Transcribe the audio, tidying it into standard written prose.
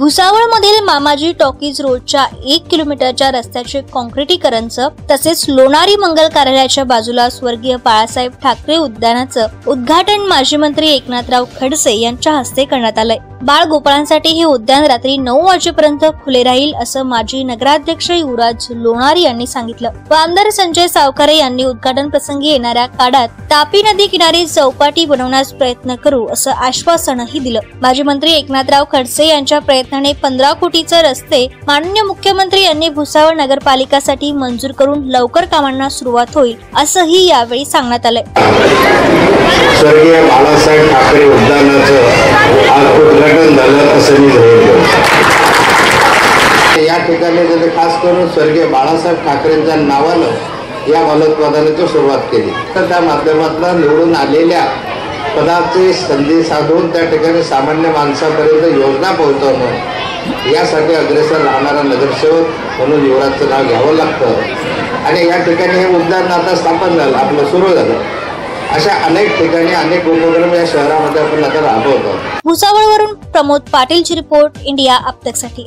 भुसावळमधील मामाजी टॉकीज रोडच्या 1 किलोमीटरच्या रस्त्याचे काँक्रिटीकरणचं तसेच लोणारी मंगल कार्यालयाच्या बाजूला स्वर्गीय बाळासाहेब ठाकरे उद्यानाचं उद्घाटन माजी मंत्री एकनाथराव खडसे यांच्या हस्ते करण्यात आलंय। बाळ गोपाळांसाठी हे उद्यान रात्री 9 वाजेपर्यंत खुले राहील असं माजी नगराध्यक्ष युवराज लोणारी यांनी सांगितलं व आमदार संजय सावकारे यांनी उद्घाटन प्रसंगी येणाऱ्या काळात तापी नदी किनारी चौपाटी बनवण्यास प्रयत्न करू असं आश्वासनही दिलं। माजी मंत्री एकनाथराव खडसे यांच्या प्रयत्नाने 15 कोटीचे रस्ते माननीय मुख्यमंत्री यांनी भुसावळ नगरपालिकासाठी मंजूर करून लवकर कामांना सुरुवात होईल असंही यावेळी सांगण्यात आलंय। स्वर्गीय बाळासाहेब ठाकरे उद्यानाचं आज उद्घाटन झालं असं मी जाहीर या ठिकाणी खास करून स्वर्गीय बाळासाहेब ठाकरेंच्या नावानं या फलोत्पादनाची सुरुवात केली। तर त्या माध्यमातून निवडून आलेल्या पदाची संधी साधून त्या ठिकाणी सामान्य माणसापर्यंत योजना पोहोचवणं यासाठी अग्रेसर राहणारा नगरसेवक म्हणून युवराजचं नाव घ्यावं लागतं आणि या ठिकाणी हे उद्यान आता स्थापन झालं, आपलं सुरू झालं। अशा अनेक ठिकाणी अनेक उपक्रम या शहरामध्ये आपण आता राबवतो। भुसावळवरून प्रमोद पाटीलची रिपोर्ट, इंडिया अब तक साठी।